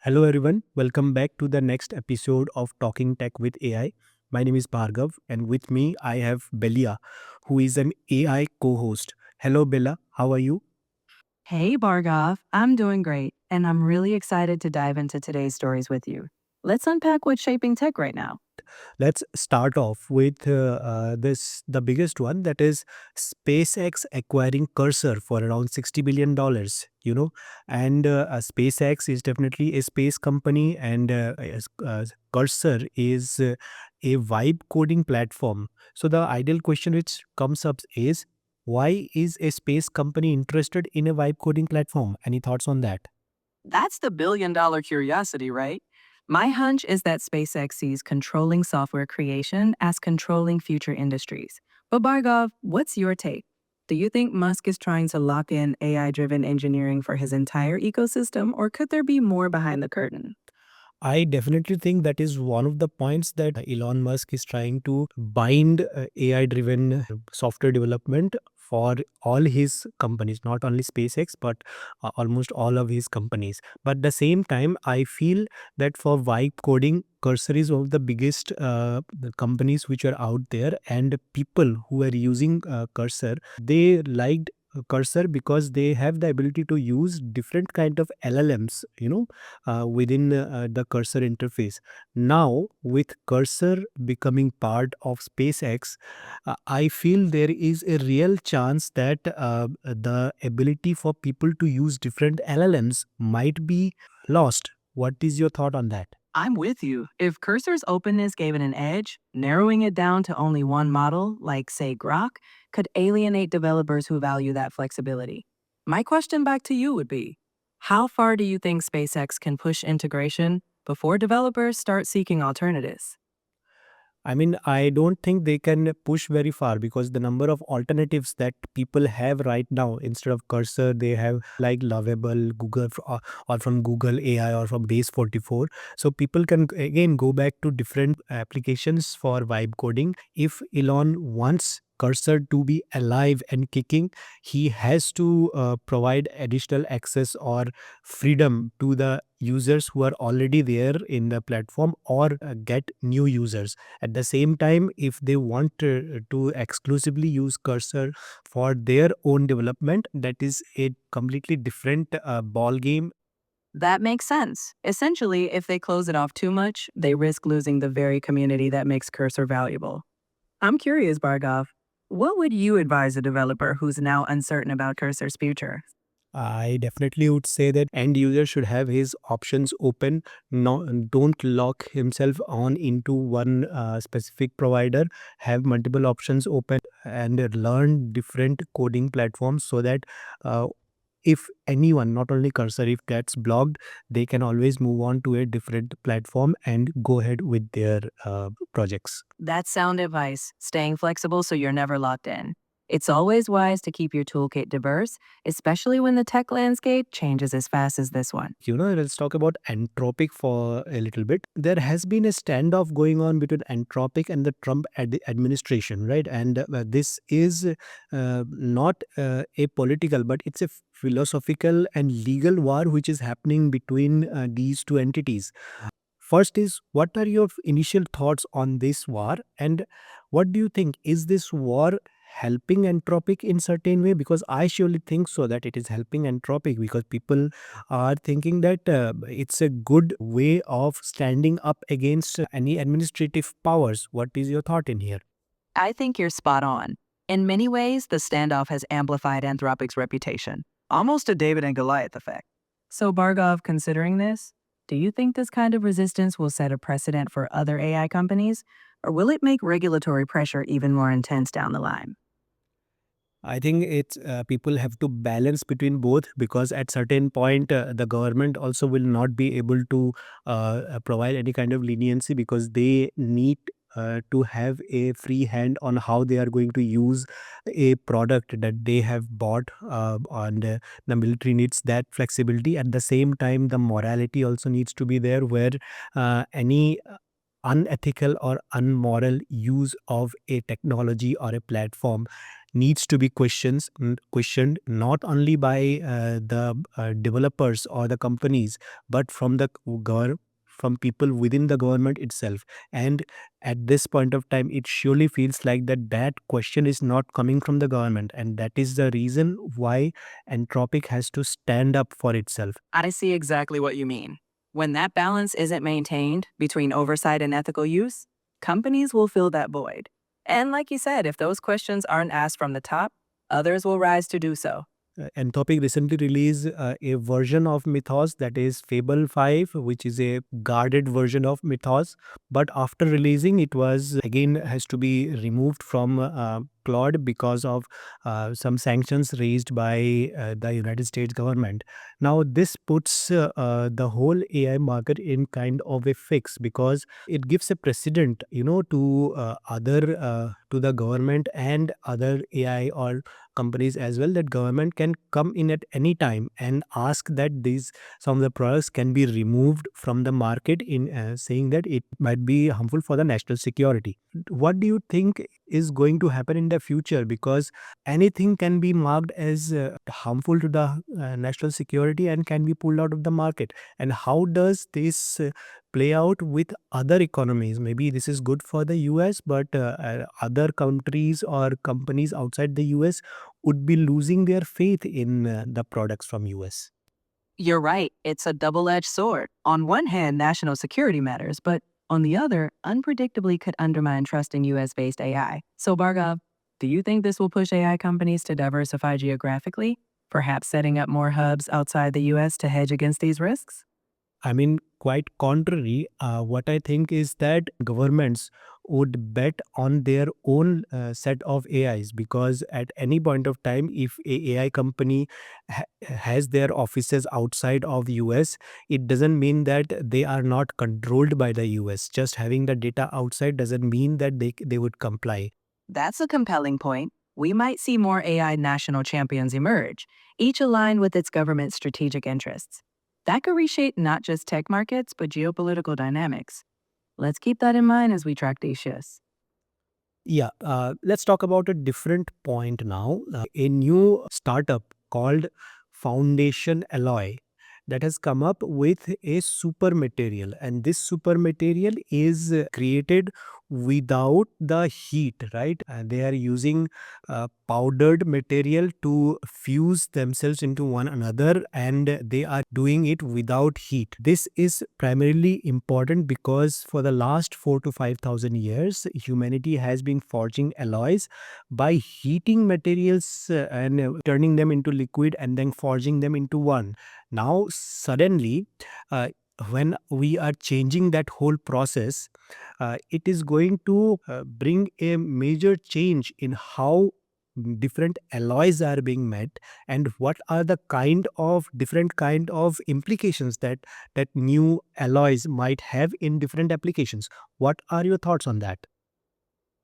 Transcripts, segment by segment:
Hello, everyone. Welcome back to the next episode of Talking Tech with AI. My name is Bhargav, and with me, I have Belia, who is an AI co host. Hello, Bella. How are you? Hey, Bhargav. I'm doing great, and I'm really excited to dive into today's stories with you. Let's unpack what's shaping tech right now. Let's start off with this the biggest one, that is SpaceX acquiring Cursor for around $60 billion. And SpaceX is definitely a space company, and Cursor is a vibe coding platform. So the ideal question which comes up is, why is a space company interested in a vibe coding platform? Any thoughts on that? That's the billion-dollar curiosity, right? My hunch is that SpaceX sees controlling software creation as controlling future industries. But Bhargav, what's your take? Do you think Musk is trying to lock in AI driven engineering for his entire ecosystem, or could there be more behind the curtain? I definitely think that is one of the points that Elon Musk is trying to bind AI driven software development for all his companies, not only SpaceX, but almost all of his companies. But at the same time, I feel that for vibe coding, Cursor is one of the biggest the companies which are out there, and people who are using Cursor, they liked Cursor because they have the ability to use different kind of LLMs, within the Cursor interface. Now, with Cursor becoming part of SpaceX, I feel there is a real chance that the ability for people to use different LLMs might be lost. What is your thought on that? I'm with you. If Cursor's openness gave it an edge, narrowing it down to only one model, like, say, Grok, could alienate developers who value that flexibility. My question back to you would be, how far do you think SpaceX can push integration before developers start seeking alternatives? I mean, I don't think they can push very far because the number of alternatives that people have right now, instead of Cursor, they have like Lovable, or from Google AI or from Base 44. So people can again go back to different applications for vibe coding. If Elon wants Cursor to be alive and kicking, he has to provide additional access or freedom to the users who are already there in the platform, or get new users. At the same time, if they want to exclusively use Cursor for their own development, that is a completely different ball game. That makes sense. Essentially, if they close it off too much, they risk losing the very community that makes Cursor valuable. I'm curious, Bhargav, what would you advise a developer who's now uncertain about Cursor's future? I definitely would say that end user should have his options open. No, don't lock himself on into one specific provider. Have multiple options open and learn different coding platforms so that uh, if anyone, not only Cursor, if gets blocked, they can always move on to a different platform and go ahead with their projects. That's sound advice, staying flexible so you're never locked in. It's always wise to keep your toolkit diverse, especially when the tech landscape changes as fast as this one. Let's talk about Anthropic for a little bit. There has been a standoff going on between Anthropic and the Trump administration, right? And this is not a political, but it's a philosophical and legal war which is happening between these two entities. First is, what are your initial thoughts on this war, and what do you think, is this war helping Anthropic in certain way? Because I surely think so that it is helping Anthropic, because people are thinking that it's a good way of standing up against any administrative powers. What is your thought in here? I think you're spot on. In many ways, the standoff has amplified Anthropic's reputation, almost a David and Goliath effect. So, Bhargav, considering this, do you think this kind of resistance will set a precedent for other AI companies, or will it make regulatory pressure even more intense down the line? I think it's people have to balance between both, because at certain point the government also will not be able to provide any kind of leniency, because they need to have a free hand on how they are going to use a product that they have bought, and the military needs that flexibility. At the same time, the morality also needs to be there, where any unethical or unmoral use of a technology or a platform needs to be questioned not only by the developers or the companies, but from the from people within the government itself. And at this point of time, it surely feels like that question is not coming from the government, and that is the reason why Anthropic has to stand up for itself. I see exactly what you mean. When that balance isn't maintained between oversight and ethical use, companies will fill that void. And like you said, if those questions aren't asked from the top, others will rise to do so. Anthropic recently released a version of Mythos, that is Fable 5, which is a guarded version of Mythos. But after releasing, it was again has to be removed from Claude because of some sanctions raised by the United States government. Now, this puts the whole AI market in kind of a fix, because it gives a precedent, to to the government and other AI or companies as well, that government can come in at any time and ask that these some of the products can be removed from the market, in saying that it might be harmful for the national security. What do you think is going to happen in the future? Because anything can be marked as harmful to the national security and can be pulled out of the market. And how does this play out with other economies? Maybe this is good for the US, but other countries or companies outside the US would be losing their faith in the products from US. You're right, it's a double edged sword. On one hand, national security matters, but on the other, unpredictably could undermine trust in US based AI. So, Bhargav, do you think this will push AI companies to diversify geographically, perhaps setting up more hubs outside the US to hedge against these risks? I mean, quite contrary, what I think is that governments would bet on their own set of AIs, because at any point of time, if a AI company has their offices outside of US, it doesn't mean that they are not controlled by the US. Just having the data outside doesn't mean that they would comply. That's a compelling point. We might see more AI national champions emerge, each aligned with its government's strategic interests. That could reshape not just tech markets, but geopolitical dynamics. Let's keep that in mind as we track these shifts. Yeah, let's talk about a different point now. A new startup called Foundation Alloy that has come up with a super material, and this super material is created without the heat, right? And they are using powdered material to fuse themselves into one another, and they are doing it without heat. This is primarily important because for the last 4 to 5,000 years, humanity has been forging alloys by heating materials and turning them into liquid and then forging them into one. Now, suddenly, uh, when we are changing that whole process, it is going to bring a major change in how different alloys are being made, and what are the kind of different kind of implications that new alloys might have in different applications. What are your thoughts on that?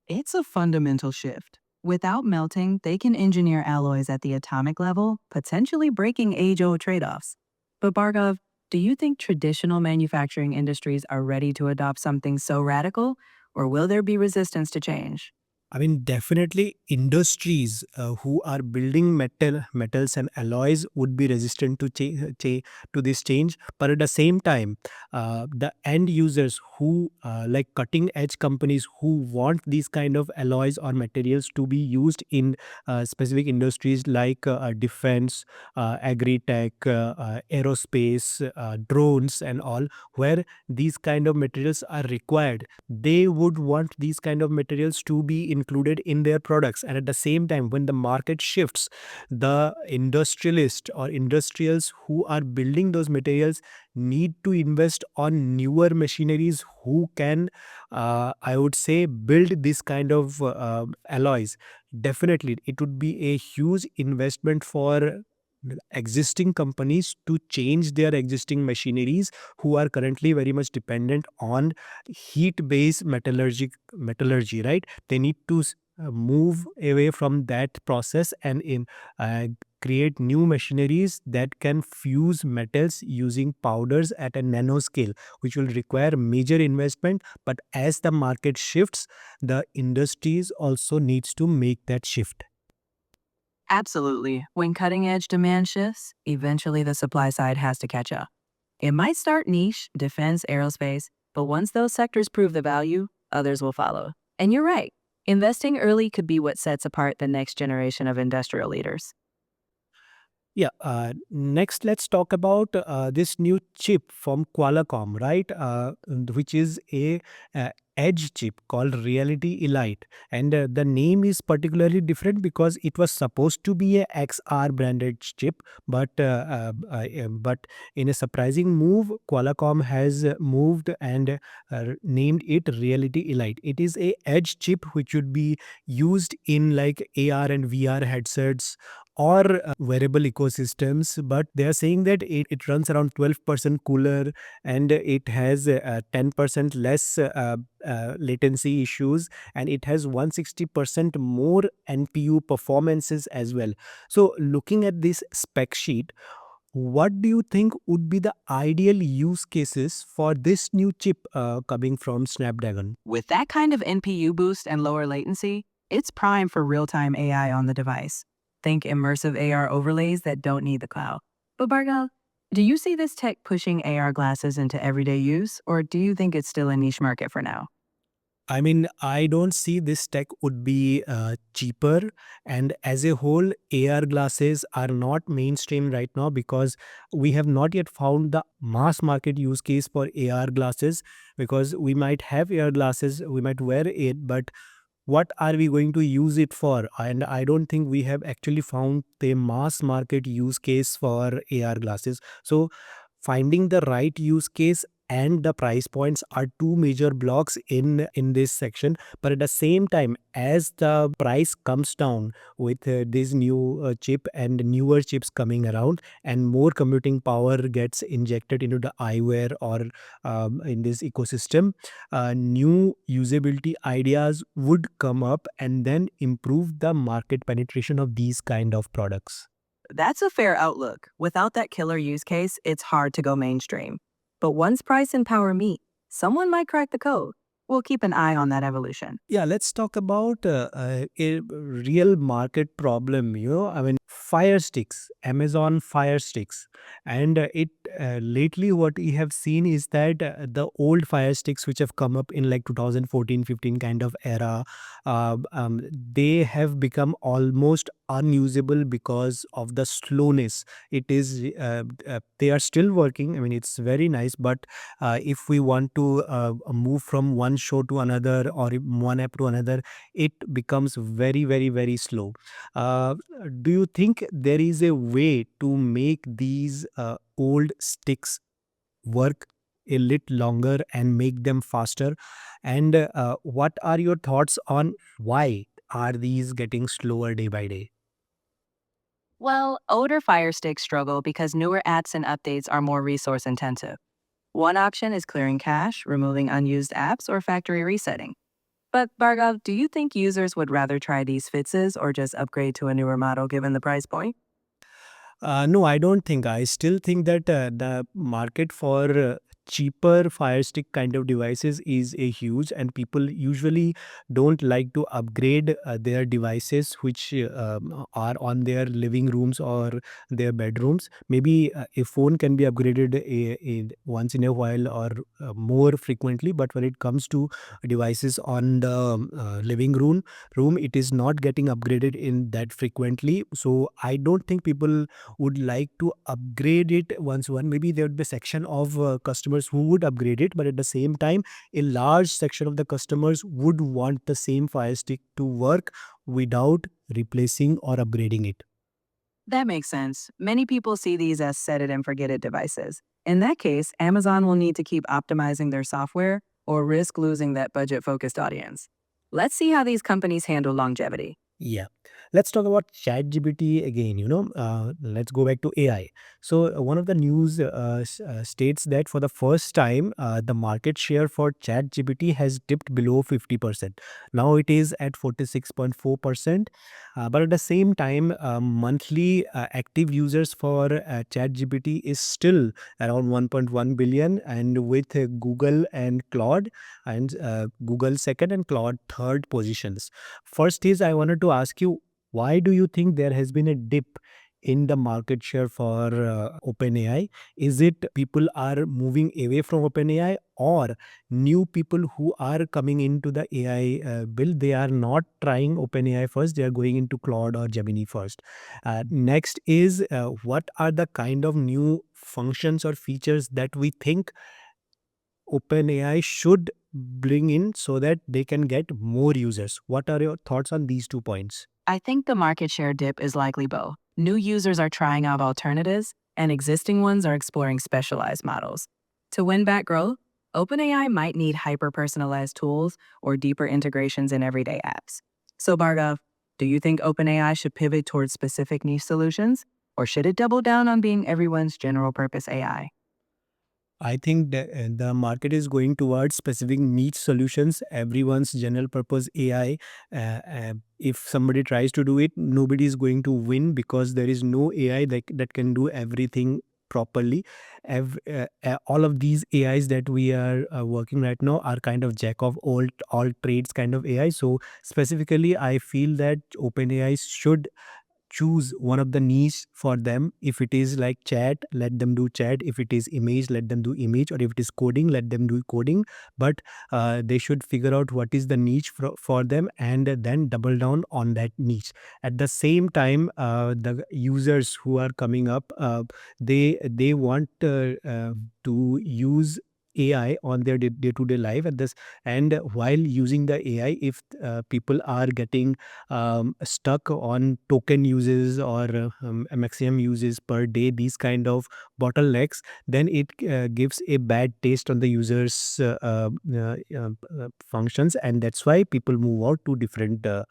It's a fundamental shift. Without melting, they can engineer alloys at the atomic level, potentially breaking age old trade offs. But, Bhargav, do you think traditional manufacturing industries are ready to adopt something so radical, or will there be resistance to change? I mean, definitely industries who are building metals and alloys would be resistant to to this change. But at the same time, the end users who like cutting edge companies who want these kind of alloys or materials to be used in specific industries like defense, agri-tech, aerospace, drones, and all, where these kind of materials are required, they would want these kind of materials to be included in their products. And at the same time, when the market shifts, the industrialist or industrials who are building those materials need to invest on newer machineries who can, I would say, build this kind of alloys. Definitely it would be a huge investment for existing companies to change their existing machineries who are currently very much dependent on heat based metallurgy, right? They need to move away from that process and in uh, create new machineries that can fuse metals using powders at a nanoscale, which will require major investment. But as the market shifts, the industries also needs to make that shift. Absolutely. When cutting edge demand shifts, eventually the supply side has to catch up. It might start niche, defense, aerospace, but once those sectors prove the value, others will follow. And you're right. Investing early could be what sets apart the next generation of industrial leaders. Yeah. Next, let's talk about this new chip from Qualcomm, right? Which is a edge chip called Reality Elite, and the name is particularly different because it was supposed to be a XR branded chip, but in a surprising move, Qualcomm has moved and named it Reality Elite. It is a edge chip which would be used in like AR and VR headsets or wearable ecosystems, but they are saying that it runs around 12% cooler, and it has 10% less latency issues, and it has 160% more NPU performances as well. So looking at this spec sheet, what do you think would be the ideal use cases for this new chip coming from Snapdragon? With that kind of NPU boost and lower latency, it's prime for real time AI on the device. Think immersive AR overlays that don't need the cloud. But Bhargav, do you see this tech pushing AR glasses into everyday use, or do you think it's still a niche market for now? I mean, I don't see this tech would be cheaper. And as a whole, AR glasses are not mainstream right now because we have not yet found the mass market use case for AR glasses. Because we might have AR glasses, we might wear it, but what are we going to use it for? And I don't think we have actually found the mass market use case for AR glasses. So finding the right use case and the price points are two major blocks in this section. But at the same time, as the price comes down with this new chip and newer chips coming around, and more computing power gets injected into the eyewear or in this ecosystem, new usability ideas would come up and then improve the market penetration of these kind of products. That's a fair outlook. Without that killer use case, it's hard to go mainstream. But once price and power meet, someone might crack the code. We'll keep an eye on that evolution. Yeah, let's talk about a real market problem. I mean, Fire Sticks, Amazon Fire Sticks, and it lately what we have seen is that the old Fire Sticks, which have come up in like 2014-15 kind of era, they have become almost unusable because of the slowness. It is they are still working. I mean, it's very nice, but if we want to move from one show to another or one app to another, it becomes very, very, very slow. uh, do you think there is a way to make these old sticks work a little longer and make them faster? And what are your thoughts on why are these getting slower day by day? Well, older Fire Sticks struggle because newer apps and updates are more resource intensive. One option is clearing cache, removing unused apps, or factory resetting. But Bhargav, do you think users would rather try these fixes or just upgrade to a newer model given the price point? No, I don't think. I still think that the market for cheaper Fire Stick kind of devices is a huge, and people usually don't like to upgrade their devices, which are on their living rooms or their bedrooms. Maybe a phone can be upgraded once in a while or more frequently, but when it comes to devices on the living room, it is not getting upgraded in that frequently. So I don't think people would like to upgrade it once one. Maybe there would be a section of customers who would upgrade it, but at the same time, a large section of the customers would want the same Fire Stick to work without replacing or upgrading it. That makes sense. Many people see these as set it and forget it devices. In that case, Amazon will need to keep optimizing their software or risk losing that budget focused audience. Let's see how these companies handle longevity. Yeah. Let's talk about ChatGPT again. Let's go back to AI. So, one of the news states that for the first time, the market share for ChatGPT has dipped below 50%. Now it is at 46.4%. But at the same time, monthly active users for ChatGPT is still around 1.1 billion. And with Google and Claude, and Google second and Claude third positions. First is I wanted to ask you, why do you think there has been a dip in the market share for OpenAI? Is it people are moving away from OpenAI, or new people who are coming into the AI build, they are not trying OpenAI first, they are going into Claude or Gemini first? Next is what are the kind of new functions or features that we think OpenAI should bring in so that they can get more users? What are your thoughts on these 2 points? I think the market share dip is likely both. New users are trying out alternatives, and existing ones are exploring specialized models. To win back growth, OpenAI might need hyper personalized tools or deeper integrations in everyday apps. So, Bhargav, do you think OpenAI should pivot towards specific niche solutions, or should it double down on being everyone's general purpose AI? I think the market is going towards specific niche solutions, everyone's general purpose AI. If somebody tries to do it, nobody is going to win because there is no AI that can do everything properly. All of these AIs that we are working right now are kind of jack of all trades kind of AI. So specifically, I feel that OpenAI should choose one of the niche for them. If it is like chat, let them do chat. If it is image, let them do image. Or if it is coding, let them do coding. But they should figure out what is the niche for them, and then double down on that niche. At the same time, the users who are coming up, they want to use AI on their day-to-day life at this. And while using the AI, if people are getting stuck on token uses or maximum uses per day, these kind of bottlenecks, then it gives a bad taste on the users functions, and that's why people move out to different uh,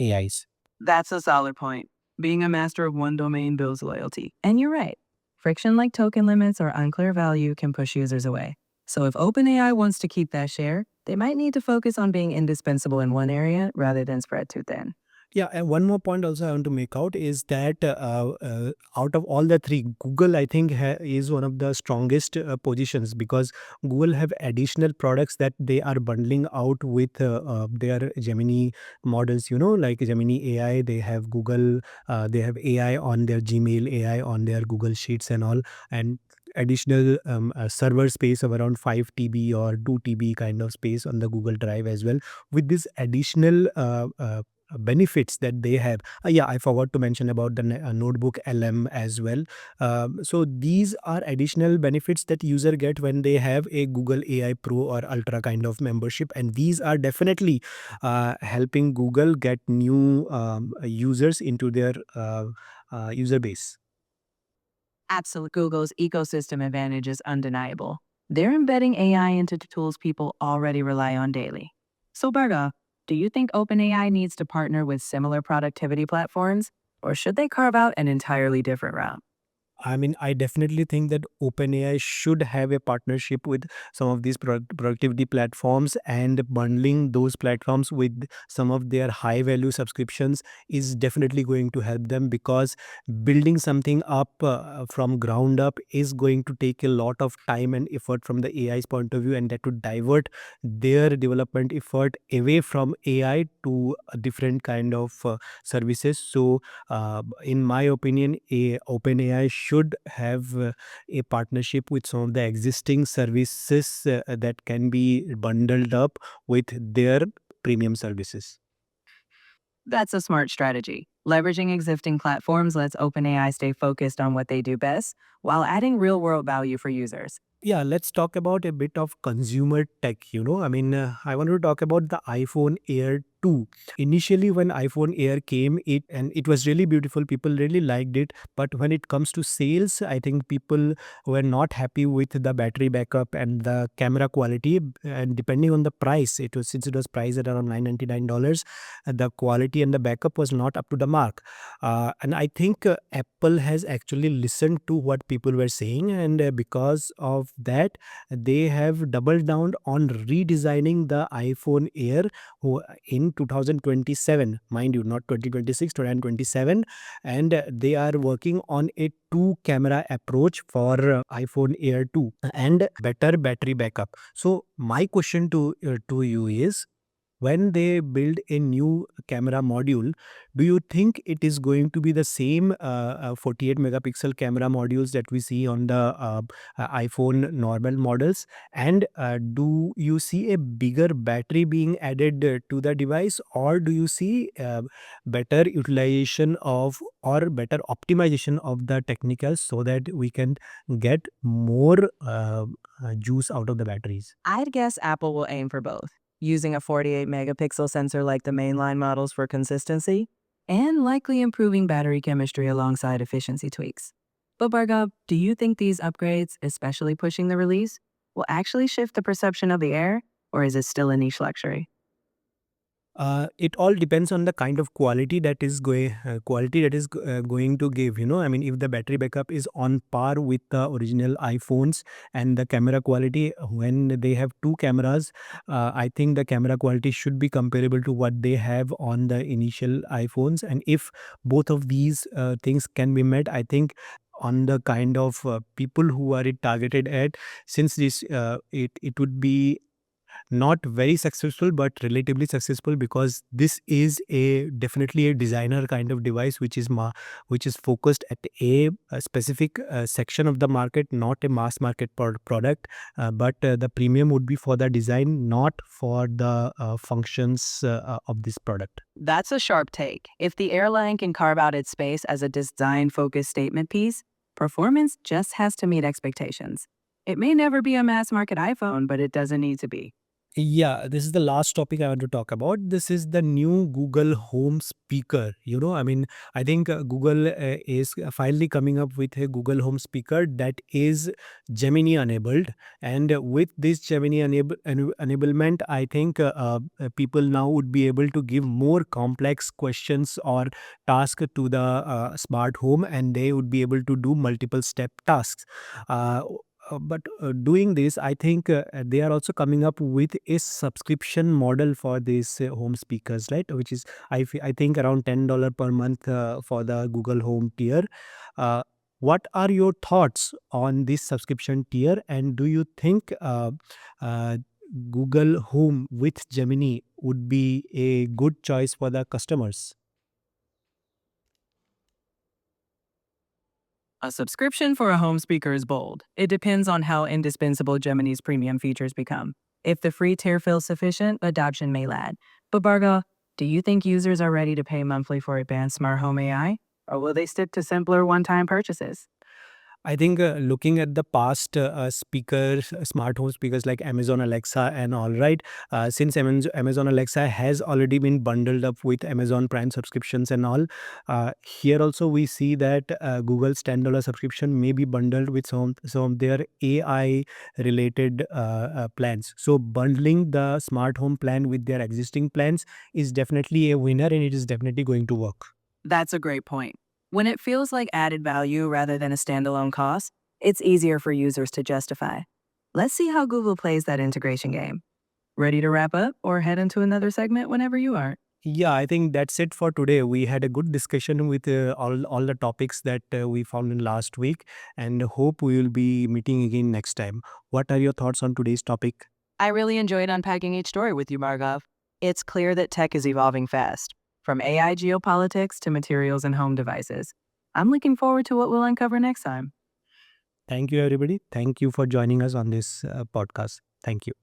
AIs. That's a solid point. Being a master of one domain builds loyalty. And you're right. Friction like token limits or unclear value can push users away. So if OpenAI wants to keep that share, they might need to focus on being indispensable in one area rather than spread too thin. Yeah, and one more point also I want to make out is that out of all the three, Google I think is one of the strongest positions, because Google have additional products that they are bundling out with their Gemini models. You know, like Gemini AI, they have Google, they have AI on their Gmail, AI on their Google Sheets and all, and additional server space of around 5 TB or 2 TB kind of space on the Google Drive as well. With this additional benefits that they have. Yeah, I forgot to mention about the notebook LM as well. So these are additional benefits that user get when they have a Google AI Pro or Ultra kind of membership, and these are definitely helping Google get new users into their user base. Absolutely. Google's ecosystem advantage is undeniable. They're embedding AI into tools people already rely on daily. So, Bhargav, do you think OpenAI needs to partner with similar productivity platforms, or should they carve out an entirely different route? I mean, I definitely think that OpenAI should have a partnership with some of these productivity platforms, and bundling those platforms with some of their high value subscriptions is definitely going to help them, because building something up from ground up is going to take a lot of time and effort from the AI's point of view, and that would divert their development effort away from AI to a different kind of services. So in my opinion, OpenAI should have a partnership with some of the existing services that can be bundled up with their premium services. That's a smart strategy. Leveraging existing platforms lets OpenAI stay focused on what they do best while adding real world value for users. Yeah, let's talk about a bit of consumer tech. I mean, I want to talk about the iPhone Air 2. Initially, when iPhone Air came, it was really beautiful. People really liked it. But when it comes to sales, I think people were not happy with the battery backup and the camera quality. And depending on the price, it was since it was priced at around $999, the quality and the backup was not up to the mark. And I think Apple has actually listened to what people were saying, and because of that, they have doubled down on redesigning the iPhone Air in 2027, mind you, not 2026, 2027, and they are working on a two camera approach for iPhone Air 2 and better battery backup. So my question to you is, when they build a new camera module, do you think it is going to be the same 48 megapixel camera modules that we see on the iPhone normal models? And do you see a bigger battery being added to the device, or do you see better utilization of or better optimization of the technicals so that we can get more juice out of the batteries? I'd guess Apple will aim for both, using a 48 megapixel sensor like the mainline models for consistency, and likely improving battery chemistry alongside efficiency tweaks. But Bhargav, do you think these upgrades, especially pushing the release, will actually shift the perception of the Air, or is it still a niche luxury? It all depends on the kind of quality that is going to give. I mean, if the battery backup is on par with the original iPhones, and the camera quality, when they have two cameras, I think the camera quality should be comparable to what they have on the initial iPhones. And if both of these things can be met, I think on the kind of people who are it targeted at, since this it would be not very successful but relatively successful, because this is a definitely a designer kind of device which is focused at a specific section of the market, not a mass market product. But the premium would be for the design, not for the functions of this product. That's a sharp take. If the airline can carve out its space as a design focused statement piece, performance just has to meet expectations. It may never be a mass market iPhone, but it doesn't need to be. Yeah, this is the last topic I want to talk about. This is the new Google Home speaker. I mean, I think Google is finally coming up with a Google Home speaker that is Gemini enabled. And with this Gemini enablement, I think people now would be able to give more complex questions or tasks to the smart home, and they would be able to do multiple step tasks. Uh, but doing this, I think they are also coming up with a subscription model for these home speakers, right? Which is, I think, around $10 per month for the Google Home tier. Uh, what are your thoughts on this subscription tier? And do you think uh, Google Home with Gemini would be a good choice for the customers? A subscription for a home speaker is bold. It depends on how indispensable Gemini's premium features become. If the free tier feels sufficient, adoption may lag. But Bhargav, do you think users are ready to pay monthly for advanced smart home AI? Or will they stick to simpler one time purchases? I think looking at the past speakers, smart home speakers like Amazon Alexa and all, right, since Amazon Alexa has already been bundled up with Amazon Prime subscriptions and all, here also we see that Google's $10 subscription may be bundled with some of their AI related plans. So bundling the smart home plan with their existing plans is definitely a winner, and it is definitely going to work. That's a great point. When it feels like added value rather than a standalone cost, it's easier for users to justify. Let's see how Google plays that integration game. Ready to wrap up or head into another segment whenever you are? Yeah, I think that's it for today. We had a good discussion with all the topics that we found in last week, and hope we will be meeting again next time. What are your thoughts on today's topic? I really enjoyed unpacking each story with you, Bhargav. It's clear that tech is evolving fast, from AI geopolitics to materials and home devices. I'm looking forward to what we'll uncover next time. Thank you, everybody. Thank you for joining us on this podcast. Thank you.